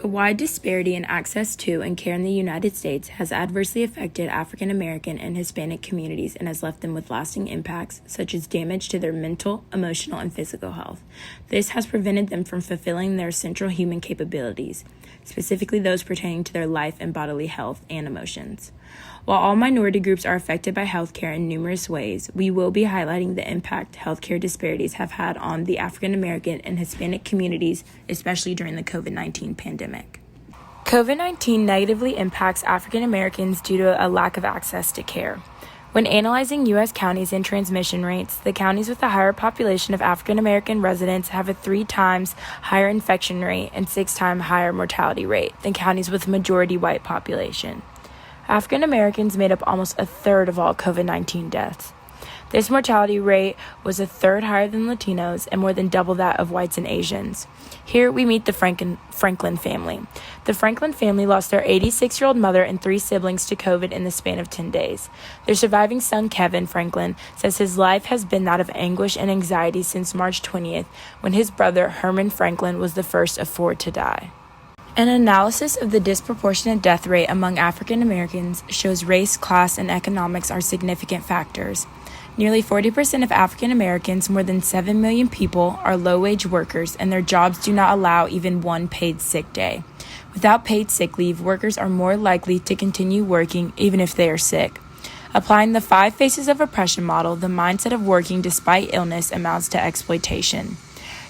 A wide disparity in access to and care in the United States has adversely affected African American and Hispanic communities and has left them with lasting impacts, such as damage to their mental, emotional, and physical health. This has prevented them from fulfilling their central human capabilities, specifically those pertaining to their life and bodily health and emotions. While all minority groups are affected by healthcare in numerous ways, we will be highlighting the impact healthcare disparities have had on the African American and Hispanic communities, especially during the COVID-19 pandemic. COVID-19 negatively impacts African Americans due to a lack of access to care. When analyzing U.S. counties and transmission rates, the counties with a higher population of African American residents have a 3 times higher infection rate and 6 times higher mortality rate than counties with a majority white population. African Americans made up almost a third of all COVID-19 deaths. This mortality rate was a third higher than Latinos and more than double that of whites and Asians. Here we meet the Franklin family. The Franklin family lost their 86-year-old mother and 3 siblings to COVID in the span of 10 days. Their surviving son, Kevin Franklin, says his life has been that of anguish and anxiety since March 20th, when his brother, Herman Franklin, was the first of 4 to die. An analysis of the disproportionate death rate among African Americans shows race, class, and economics are significant factors. Nearly 40% of African Americans, more than 7 million people, are low-wage workers, and their jobs do not allow even one paid sick day. Without paid sick leave, workers are more likely to continue working even if they are sick. Applying the 5 faces of oppression model, the mindset of working despite illness amounts to exploitation.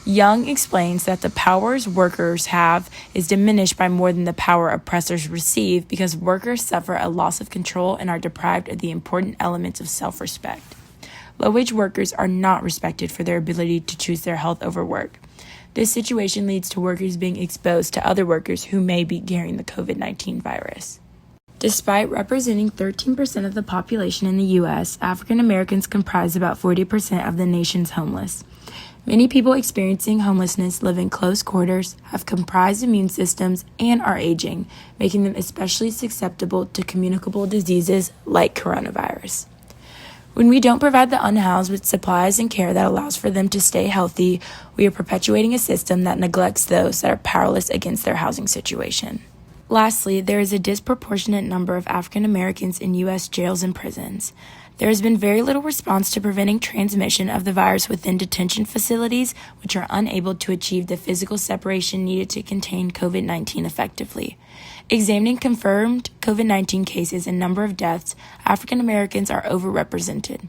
Young explains that the powers workers have is diminished by more than the power oppressors receive because workers suffer a loss of control and are deprived of the important elements of self-respect. Low-wage workers are not respected for their ability to choose their health over work. This situation leads to workers being exposed to other workers who may be carrying the COVID-19 virus. Despite representing 13% of the population in the U.S., African Americans comprise about 40% of the nation's homeless. Many people experiencing homelessness live in close quarters, have compromised immune systems, and are aging, making them especially susceptible to communicable diseases like coronavirus. When we don't provide the unhoused with supplies and care that allows for them to stay healthy, we are perpetuating a system that neglects those that are powerless against their housing situation. Lastly, there is a disproportionate number of African Americans in U.S. jails and prisons. There has been very little response to preventing transmission of the virus within detention facilities, which are unable to achieve the physical separation needed to contain COVID-19 effectively. Examining confirmed COVID-19 cases and number of deaths, African Americans are overrepresented.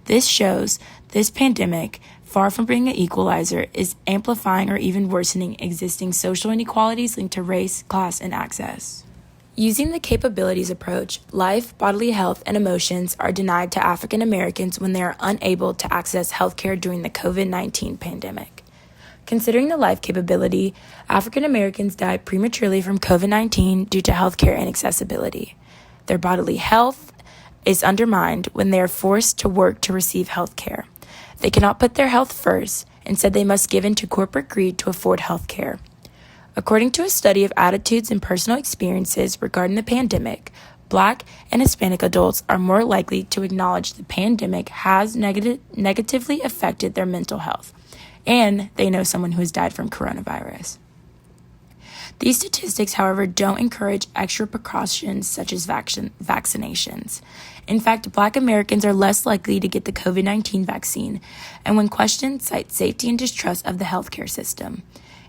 This shows this pandemic, far from being an equalizer, is amplifying or even worsening existing social inequalities linked to race, class, and access. Using the capabilities approach, life, bodily health, and emotions are denied to African Americans when they are unable to access healthcare during the COVID-19 pandemic. Considering the life capability, African Americans die prematurely from COVID-19 due to healthcare inaccessibility. Their bodily health is undermined when they are forced to work to receive healthcare. They cannot put their health first, instead they must give in to corporate greed to afford healthcare. According to a study of attitudes and personal experiences regarding the pandemic, Black and Hispanic adults are more likely to acknowledge the pandemic has negatively affected their mental health, and they know someone who has died from coronavirus. These statistics, however, don't encourage extra precautions such as vaccinations. In fact, Black Americans are less likely to get the COVID-19 vaccine, and when questioned, cite safety and distrust of the healthcare system.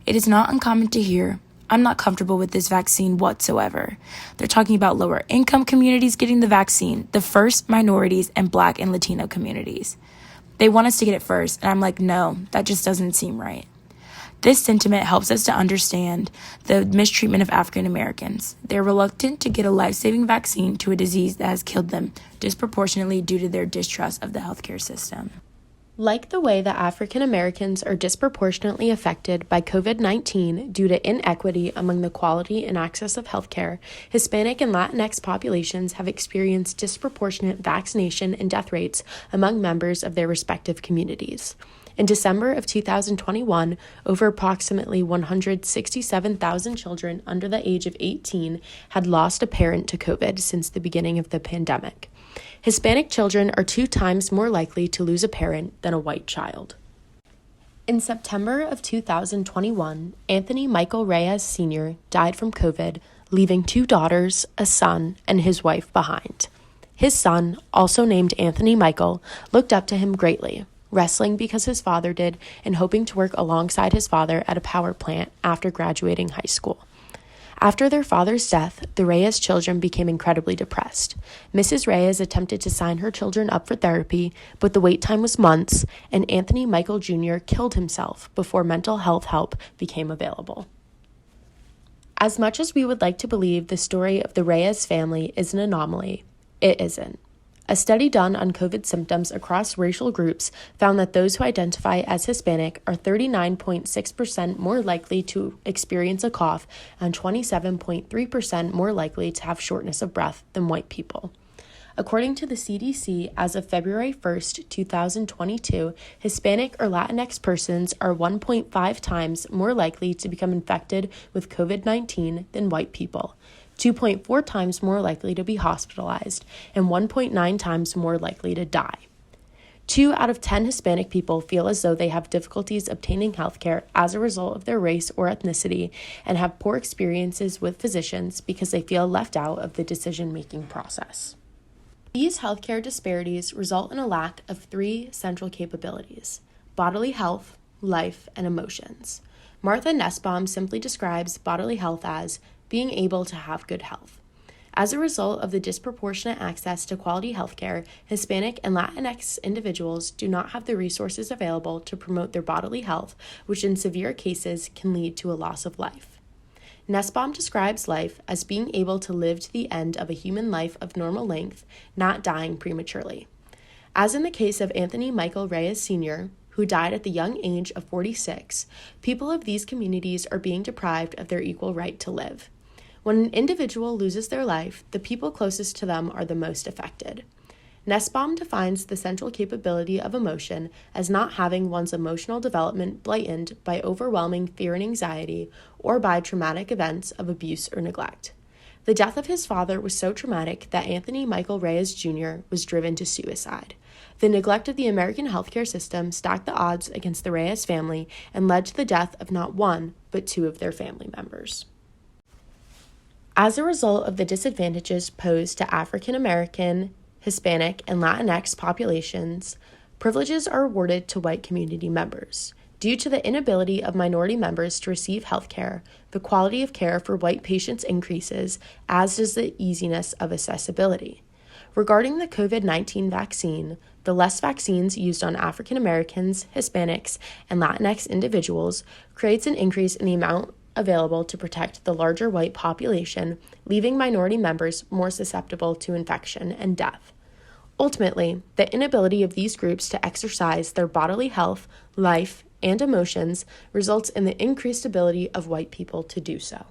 It is not uncommon to hear, "I'm not comfortable with this vaccine whatsoever." They're talking about lower income communities getting the vaccine, the first minorities, and Black and Latino communities. They want us to get it first, and I'm like, no, that just doesn't seem right. This sentiment helps us to understand the mistreatment of African Americans. They're reluctant to get a life-saving vaccine to a disease that has killed them disproportionately due to their distrust of the healthcare system. Like the way that African Americans are disproportionately affected by COVID-19 due to inequity among the quality and access of healthcare, Hispanic and Latinx populations have experienced disproportionate vaccination and death rates among members of their respective communities. In December of 2021, over approximately 167,000 children under the age of 18 had lost a parent to COVID since the beginning of the pandemic. Hispanic children are 2 times more likely to lose a parent than a white child. In September of 2021, Anthony Michael Reyes Sr. died from COVID, leaving 2 daughters, a son, and his wife behind. His son, also named Anthony Michael, looked up to him greatly, wrestling because his father did and hoping to work alongside his father at a power plant after graduating high school. After their father's death, the Reyes children became incredibly depressed. Mrs. Reyes attempted to sign her children up for therapy, but the wait time was months, and Anthony Michael Jr. killed himself before mental health help became available. As much as we would like to believe the story of the Reyes family is an anomaly, it isn't. A study done on COVID symptoms across racial groups found that those who identify as Hispanic are 39.6% more likely to experience a cough and 27.3% more likely to have shortness of breath than white people. According to the CDC, as of February 1st, 2022, Hispanic or Latinx persons are 1.5 times more likely to become infected with COVID-19 than white people, 2.4 times more likely to be hospitalized, and 1.9 times more likely to die. 2 out of 10 Hispanic people feel as though they have difficulties obtaining healthcare as a result of their race or ethnicity and have poor experiences with physicians because they feel left out of the decision-making process. These healthcare disparities result in a lack of 3 central capabilities: bodily health, life, and emotions. Martha Nussbaum simply describes bodily health as being able to have good health. As a result of the disproportionate access to quality healthcare, Hispanic and Latinx individuals do not have the resources available to promote their bodily health, which in severe cases can lead to a loss of life. Nussbaum describes life as being able to live to the end of a human life of normal length, not dying prematurely. As in the case of Anthony Michael Reyes Sr., who died at the young age of 46, people of these communities are being deprived of their equal right to live. When an individual loses their life, the people closest to them are the most affected. Nussbaum defines the central capability of emotion as not having one's emotional development blighted by overwhelming fear and anxiety or by traumatic events of abuse or neglect. The death of his father was so traumatic that Anthony Michael Reyes Jr. was driven to suicide. The neglect of the American healthcare system stacked the odds against the Reyes family and led to the death of not 1, but 2 of their family members. As a result of the disadvantages posed to African American, Hispanic, and Latinx populations, privileges are awarded to white community members. Due to the inability of minority members to receive health care, the quality of care for white patients increases, as does the easiness of accessibility. Regarding the COVID-19 vaccine, the less vaccines used on African Americans, Hispanics, and Latinx individuals creates an increase in the amount available to protect the larger white population, leaving minority members more susceptible to infection and death. Ultimately, the inability of these groups to exercise their bodily health, life, and emotions results in the increased ability of white people to do so.